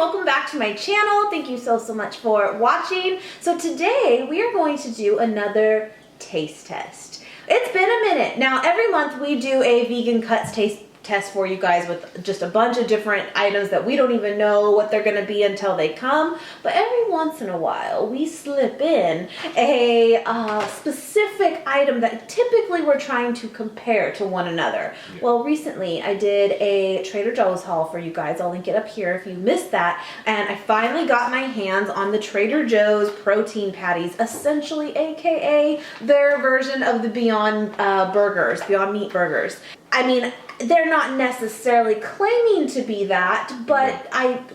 welcome back to my channel. Thank you so much for watching. So today we are going to do another taste test. It's been a minute. Now every month we do a vegan cuts taste test for you guys with just a bunch of different items that we don't even know what they're going to be until they come. But every once in a while we slip in a specific item that typically we're trying to compare to one another. Yeah. Well, recently I did a Trader Joe's haul for you guys. I'll link it up here if you missed that. And I finally got my hands on the Trader Joe's protein patties, essentially AKA their version of the Beyond burgers, Beyond Meat burgers. I mean, they're not necessarily claiming to be that, but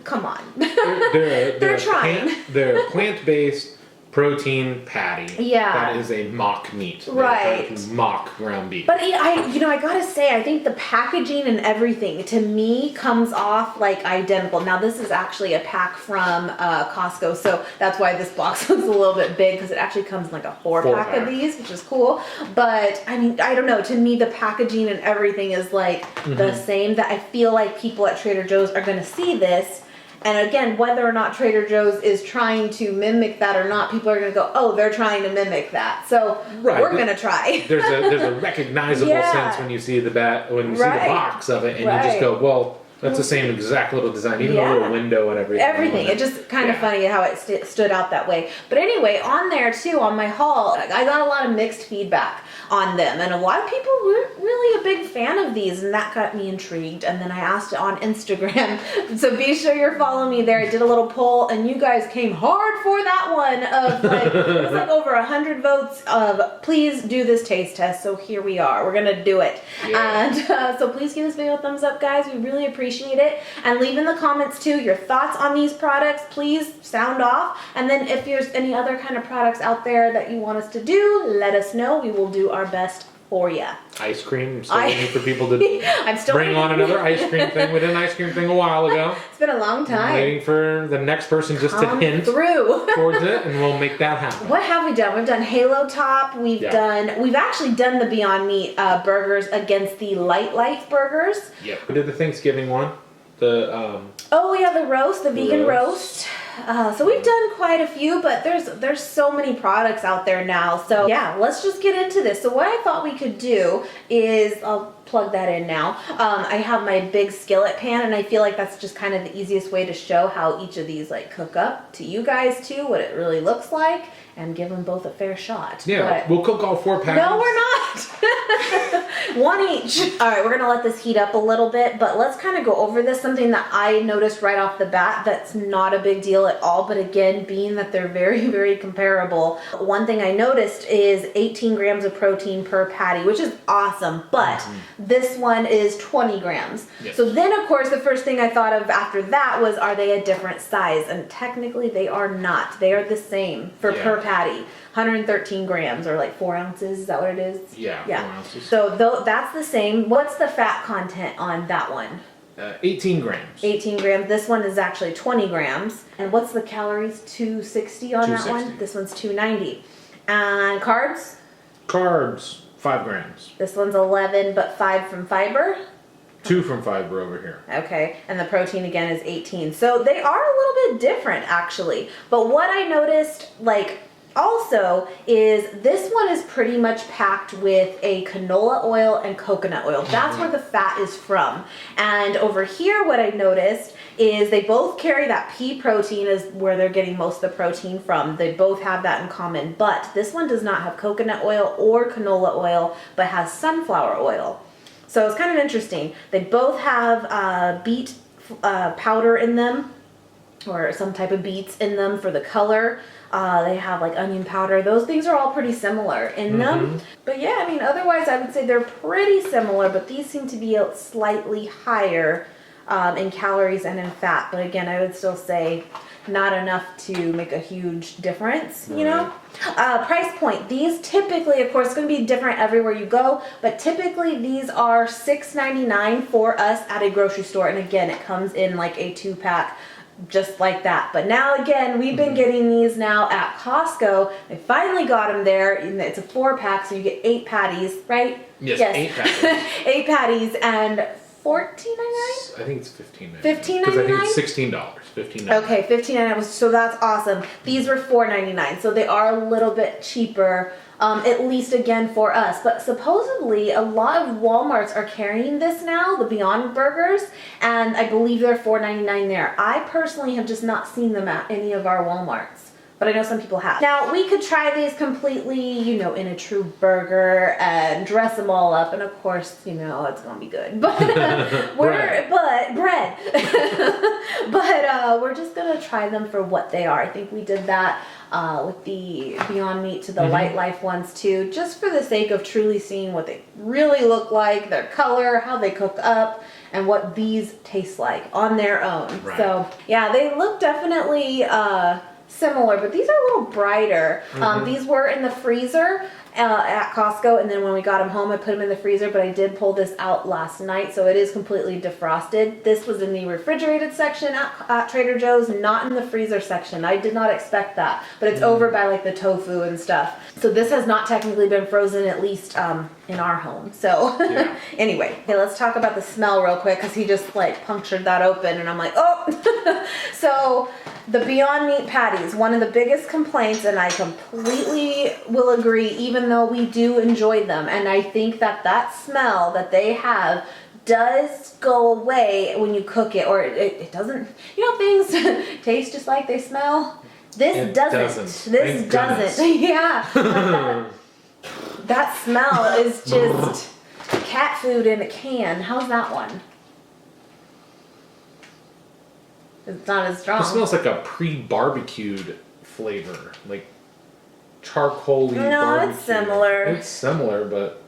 come on. They're trying. They're plant-based protein patty. Yeah. That is a mock meat. Right. Mock ground beef. But I gotta say, I think the packaging and everything to me comes off like identical. Now this is actually a pack from Costco, so that's why this box looks a little bit big, because it actually comes in like a four pack of these, which is cool. But I mean, I don't know. To me, the packaging and everything is like the same. That I feel like people at Trader Joe's are gonna see this. And again, whether or not Trader Joe's is trying to mimic that or not, people are going to go, oh, they're trying to mimic that. So we're going to try. There's a recognizable sense when you see the box of it, and you just go, well, that's the same exact little design, even the little window and everything. Everything. It's just kind of funny how it stood out that way. But anyway, on there too, on my haul, I got a lot of mixed feedback on them, and a lot of people were really a big fan of these, and that got me intrigued. And then I asked it on Instagram, so be sure you're following me there. I did a little poll, and you guys came hard for that one. Of like, it was like over 100 votes of please do this taste test. So here we are. We're gonna do it. Yeah. And so please give this video a thumbs up, guys. We really appreciate it. And leave in the comments too your thoughts on these products. Please sound off. And then if there's any other kind of products out there that you want us to do, let us know. We will do our best for you. Ice cream. I'm still waiting for people to bring on another ice cream thing. We did an ice cream thing a while ago. It's been a long time. I'm waiting for the next person just to hint towards it, and we'll make that happen. What have we done? We've done Halo Top. We've actually done the Beyond Meat burgers against the Light Life burgers. Yep. We did the Thanksgiving one. The roast, the vegan roast. So we've done quite a few, but there's so many products out there now. So yeah, let's just get into this. So what I thought we could do is, I'll plug that in now. I have my big skillet pan, and I feel like that's just kind of the easiest way to show how each of these like cook up to you guys too, what it really looks like, and give them both a fair shot. Yeah, but we'll cook all 4 packs. No, we're not. One each. All right, we're gonna let this heat up a little bit, but let's kind of go over this. Something that I noticed right off the bat that's not a big deal at all, but again, being that they're very, very comparable, one thing I noticed is 18 grams of protein per patty, which is awesome, but this one is 20 grams. Yes. So then, of course, the first thing I thought of after that was, are they a different size? And technically, they are not. They are the same for per patty. 113 grams, or like 4 ounces. Is that what it is? Yeah. 4 ounces. So that's the same. What's the fat content on that one? 18 grams. 18 grams. This one is actually 20 grams. And what's the calories? 260 on that one? This one's 290. And carbs? Carbs, 5 grams. This one's 11, but 5 from fiber? 2 from fiber over here. Okay, and the protein again is 18. So they are a little bit different actually. But what I noticed, like, also is this one is pretty much packed with a canola oil and coconut oil. That's where the fat is from. And over here, what I noticed is they both carry that pea protein is where they're getting most of the protein from. They both have that in common, but this one does not have coconut oil or canola oil, but has sunflower oil. So it's kind of interesting. They both have beet powder in them, or some type of beets in them for the color. They have like onion powder. Those things are all pretty similar in them. But yeah, I mean, otherwise I would say they're pretty similar, but these seem to be slightly higher in calories and in fat. But again, I would still say not enough to make a huge difference, you know? Price point. These typically, of course, it's going to be different everywhere you go, but typically these are $6.99 for us at a grocery store. And again, it comes in like a 2-pack. Just like that. But now again, we've been getting these now at Costco. They finally got them there. It's a 4-pack, so you get 8 patties, right? Yes. 8 patties. 8 patties and $14.99? I think it's $15.99. $15.99? Because I think it's $16. $15. Okay, $15.99 so that's awesome. These were $4.99, so they are a little bit cheaper, at least again for us. But supposedly a lot of Walmarts are carrying this now, the Beyond Burgers, and I believe they're $4.99 there. I personally have just not seen them at any of our Walmarts. But I know some people have. Now, we could try these completely, you know, in a true burger and dress them all up. And of course, you know, it's going to be good. But bread. But we're just going to try them for what they are. I think we did that with the Beyond Meat to the Light Life ones too. Just for the sake of truly seeing what they really look like, their color, how they cook up, and what these taste like on their own. Right. So, yeah, they look definitely... similar, but these are a little brighter. These were in the freezer at Costco, and then when we got them home I put them in the freezer, but I did pull this out last night, so it is completely defrosted. This was in the refrigerated section at Trader Joe's, not in the freezer section. I did not expect that, but it's over by like the tofu and stuff. So this has not technically been frozen, at least in our home. So anyway, okay, let's talk about the smell real quick, because he just like punctured that open and I'm like, oh. So the Beyond Meat patties, one of the biggest complaints, and I completely will agree, even though we do enjoy them, and I think that that smell that they have does go away when you cook it, or it doesn't, you know, things taste just like they smell. This doesn't. This doesn't. Yeah. That smell is just cat food in a can. How's that one? It's not as strong. It smells like a pre-barbecued flavor, like charcoaly. No, barbecue. it's similar. It's similar, but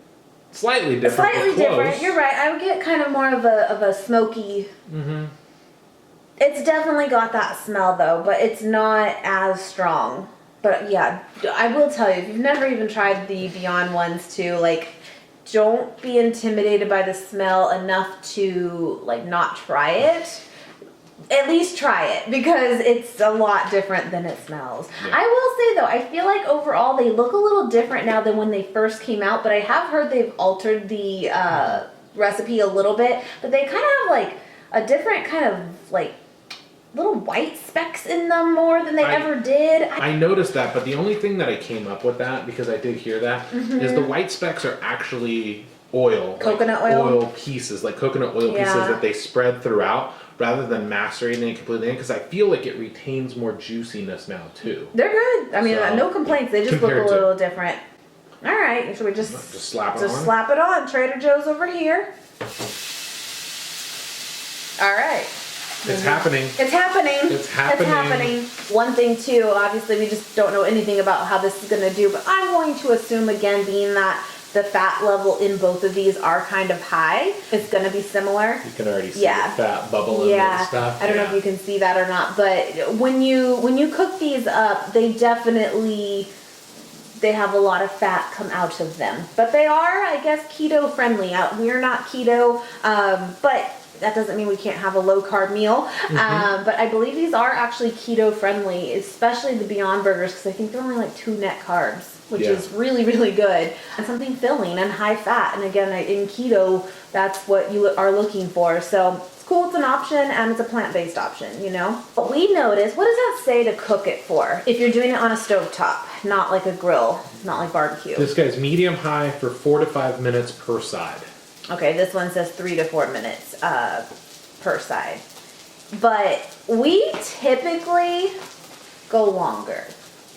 slightly different. Slightly different. You're right. I would get kind of more of a smoky. It's definitely got that smell though, but it's not as strong. But yeah, I will tell you, if you've never even tried the Beyond ones too, like, don't be intimidated by the smell enough to like not try it. At least try it, because it's a lot different than it smells. Yeah. I will say though, I feel like overall they look a little different now than when they first came out, but I have heard they've altered the recipe a little bit, but they kind of have like a different kind of like little white specks in them more than they ever did. I noticed that, but the only thing that I came up with that, because I did hear that, is the white specks are actually oil. Coconut like oil? Oil pieces, like coconut oil pieces that they spread throughout, rather than macerating it completely in, because I feel like it retains more juiciness now too. They're good. I mean, no complaints. They just look a little different. All right, should we just slap it on? Just slap it on. Trader Joe's over here. All right. It's happening. It's happening. It's happening. It's happening. One thing too, obviously we just don't know anything about how this is going to do, but I'm going to assume, again, being that the fat level in both of these are kind of high, it's going to be similar. You can already see the fat bubble and stuff. I don't know if you can see that or not, but when you cook these up, they have a lot of fat come out of them. But they are, I guess, keto friendly. We're not keto, but that doesn't mean we can't have a low carb meal. But I believe these are actually keto friendly, especially the Beyond Burgers, because I think they're only like 2 net carbs, which is really, really good. And something filling and high fat. And again, in keto, that's what you are looking for. So it's cool, it's an option, and it's a plant-based option, you know? But we noticed, what does that say to cook it for? If you're doing it on a stovetop, not like a grill, not like barbecue. This guy's medium high for 4 to 5 minutes per side. Okay, this one says 3 to 4 minutes per side. But we typically go longer.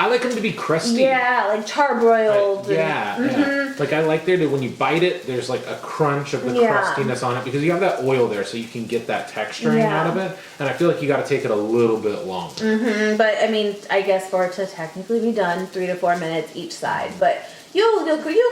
I like them to be crusty. Yeah, like charbroiled. Yeah. Like I like there to, when you bite it, there's like a crunch of the crustiness on it, because you have that oil there, so you can get that texturing out of it. And I feel like you got to take it a little bit longer. But I mean, I guess for it to technically be done, 3 to 4 minutes each side. But you'll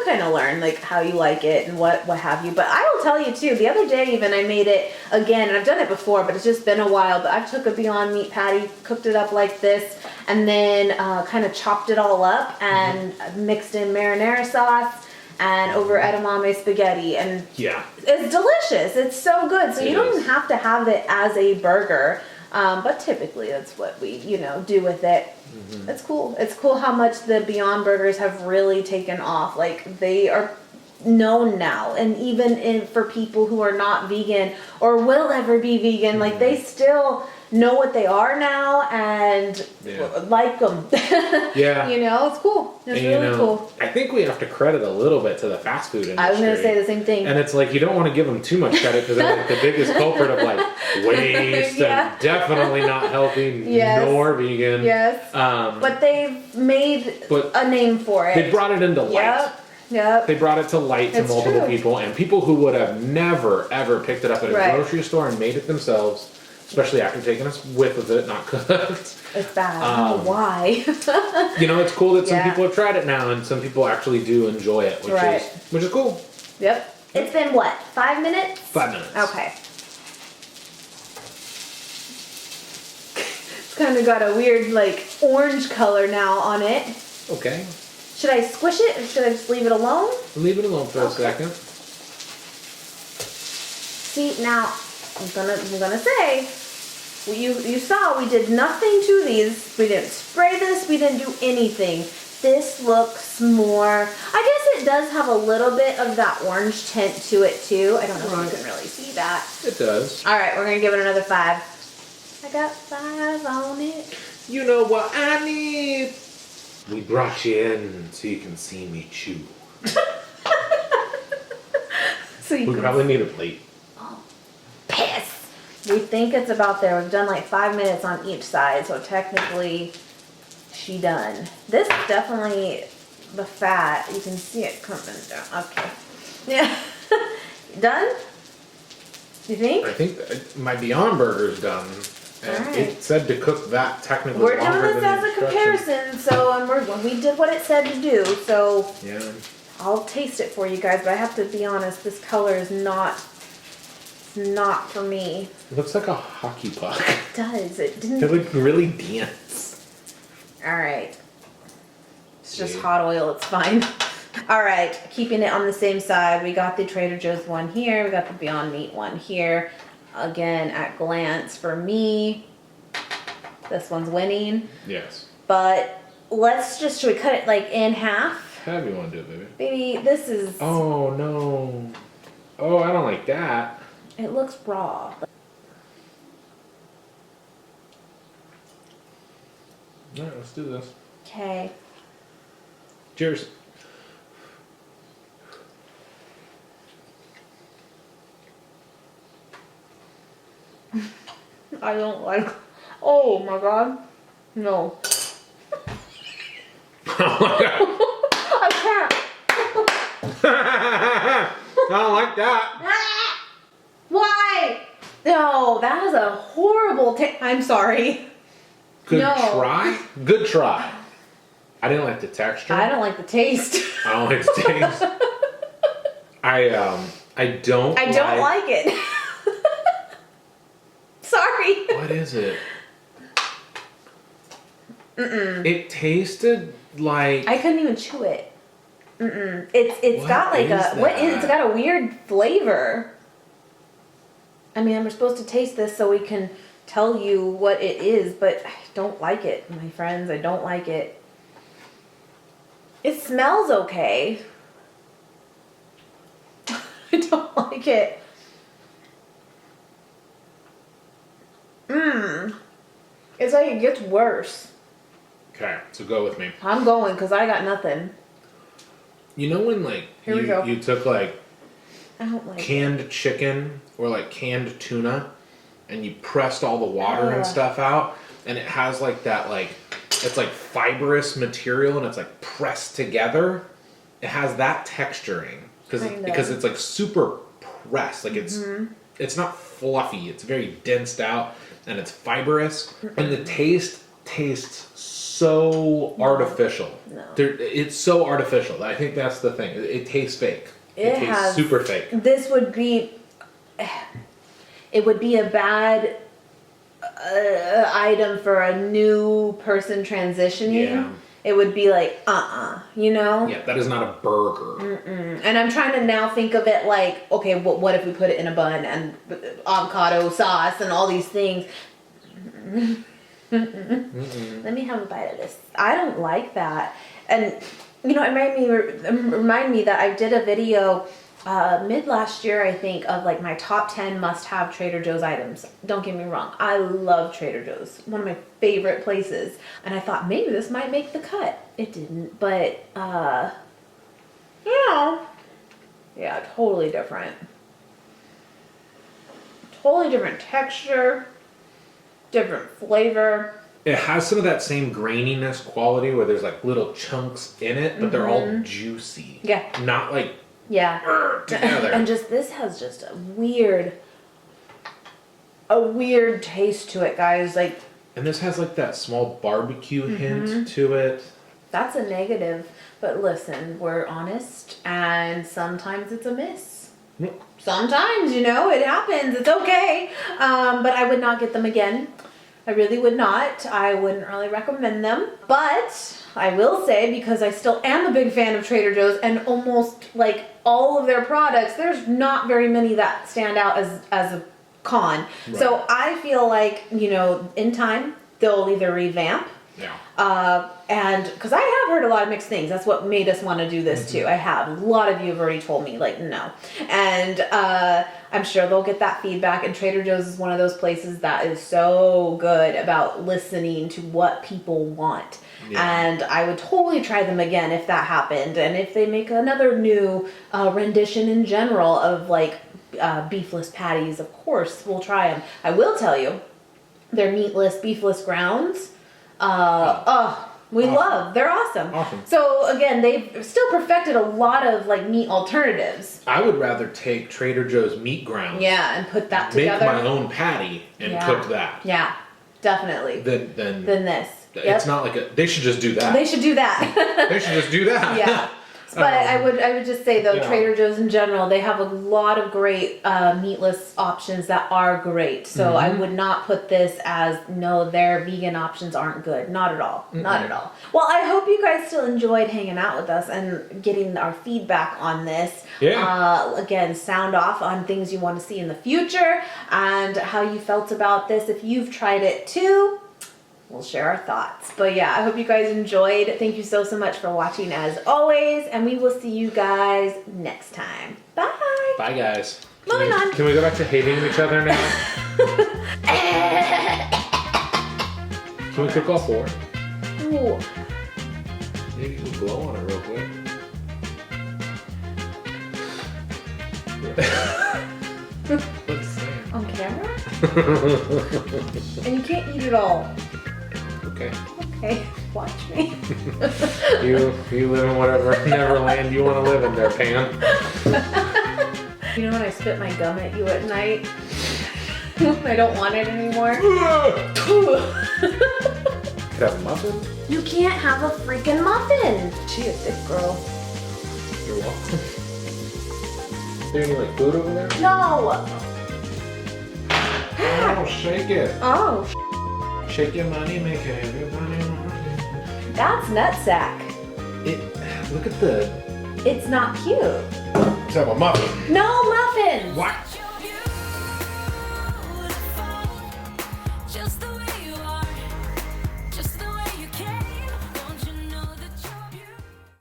kind of learn like how you like it and what have you. But I will tell you too, the other day even I made it again, and I've done it before, but it's just been a while. But I took a Beyond Meat patty, cooked it up like this, and then kind of chopped it all up and mixed in marinara sauce and over edamame spaghetti, and it's delicious. It's so good. So you don't even have to have it as a burger. But typically that's what we, do with it. It's cool. It's cool how much the Beyond Burgers have really taken off. Like, they are known now, and even for people who are not vegan or will ever be vegan, like, they still know what they are now and like them. Yeah. You know, it's cool. It's really cool. I think we have to credit a little bit to the fast food industry. I was going to say the same thing. And it's like, you don't want to give them too much credit because they're like the biggest culprit of like waste and definitely not healthy nor vegan. Yes. But they've made a name for it. They brought it into light. Yep. They brought it to light to multiple people, and people who would have never ever picked it up at a grocery store and made it themselves, especially after taking a whiff of it, not cooked. It's bad. I don't know why. It's cool that some people have tried it now, and some people actually do enjoy it, which is cool. Yep. It's been what, 5 minutes? 5 minutes. Okay. It's kind of got a weird like orange color now on it. Okay. Should I squish it or should I just leave it alone? Leave it alone for a second. See, now I'm gonna say, you saw we did nothing to these. We didn't spray this. We didn't do anything. This looks more. I guess it does have a little bit of that orange tint to it too. I don't know if you can really see that. It does. All right, we're gonna give it another 5. I got 5 on it. You know what I need? We brought you in so you can see me chew. We probably need a plate. Oh, piss! We think it's about there. We've done like 5 minutes on each side, so technically she done. This is definitely the fat. You can see it coming down. Okay. Yeah. Done? You think? I think my Beyond Burger's done. And it said to cook that technically We're longer doing this than as a instructions. comparison, so we did what it said to do, so Yeah. I'll taste it for you guys, but I have to be honest, this color is not for me. It looks like a hockey puck. It does. It didn't. They look really dense. Alright. It's just hot oil, it's fine. Alright, keeping it on the same side, we got the Trader Joe's one here, we got the Beyond Meat one here. Again, at glance, for me, this one's winning. Yes. But should we cut it like in half? However you want to do it, baby. Baby, this is... Oh, no. Oh, I don't like that. It looks raw. Alright, let's do this. Okay. Cheers. I don't like... Oh my god. No. I can't. I don't like that. Why? No, that is a horrible I'm sorry. Good try. Good try. I didn't like the texture. I don't like the taste. I don't like the taste. I don't like it. Sorry. What is it? It tasted like... I couldn't even chew it. It's got like it's got a weird flavor. I mean, we're supposed to taste this so we can tell you what it is, but I don't like it, my friends. I don't like it. It smells okay. I don't like it. It's like it gets worse. Okay, so go with me. I'm going because I got nothing. You know when like you took like I don't like canned chicken or like canned tuna and you pressed all the water and stuff out and it has like that like it's like fibrous material and it's like pressed together. It has that texturing because it's like super pressed. Like it's not fluffy. It's very densed out and it's fibrous and the taste tastes so artificial. No. It's so artificial. I think that's the thing. It tastes fake. It tastes has, super fake. This would be... It would be a bad item for a new person transitioning. Yeah. It would be like, you know? Yeah, that is not a burger. And I'm trying to now think of it like, okay, what if we put it in a bun and avocado sauce and all these things? Let me have a bite of this. I don't like that. And, you know, it made me remind me that I did a video mid last year, I think, of like my top 10 must-have Trader Joe's items. Don't get me wrong, I love Trader Joe's, one of my favorite places. And I thought maybe this might make the cut. It didn't, but yeah, totally different. Totally different texture, different flavor. It has some of that same graininess quality where there's like little chunks in it, but they're all juicy. Yeah. Not like together. And just this has just a weird taste to it, guys. Like, and this has like that small barbecue hint to it. That's a negative, but listen, we're honest, and sometimes it's a miss. Sometimes, you know, it happens. It's okay. But I would not get them again. I really would not. I wouldn't really recommend them. But I will say, because I still am a big fan of Trader Joe's and almost like all of their products, there's not very many that stand out as a con. Right. So I feel like, you know, in time, they'll either revamp. Yeah. And because I have heard a lot of mixed things. That's what made us want to do this too. I have. A lot of you have already told me, like, no. And I'm sure they'll get that feedback. And Trader Joe's is one of those places that is so good about listening to what people want. Yeah. And I would totally try them again if that happened. And if they make another new rendition in general of like beefless patties, of course, we'll try them. I will tell you, their meatless, beefless grounds, we love. They're awesome. So again, they've still perfected a lot of like meat alternatives. I would rather take Trader Joe's meat grounds. Yeah, and put that together. Make my own patty and cook that. Yeah, definitely. Than this. It's not like they should just do that. They should do that. They should just do that. Yeah. But I would just say though, Trader Joe's in general, they have a lot of great meatless options that are great. So I would not put this as, no, their vegan options aren't good. Not at all. Not at all. Well, I hope you guys still enjoyed hanging out with us and getting our feedback on this. Yeah. Again, sound off on things you want to see in the future and how you felt about this. If you've tried it too, we'll share our thoughts. But yeah, I hope you guys enjoyed. Thank you so much for watching as always. And we will see you guys next time. Bye. Bye, guys. Moving on. Can we go back to hating each other now? Can we cook all four? Ooh. Maybe you can blow on it real quick. What's that? On camera? And you can't eat it all. Okay. Okay, watch me. You live in whatever Neverland you want to live in there, Pam. You know when I spit my gum at you at night? I don't want it anymore. Could have a muffin? You can't have a freaking muffin. She a thick girl. You're welcome. Is there any like food over there? No. Oh, shake it. Oh. Shake your money, make everybody money. That's nutsack. Look at the... It's not cute. Let's have a muffin. No muffins. What?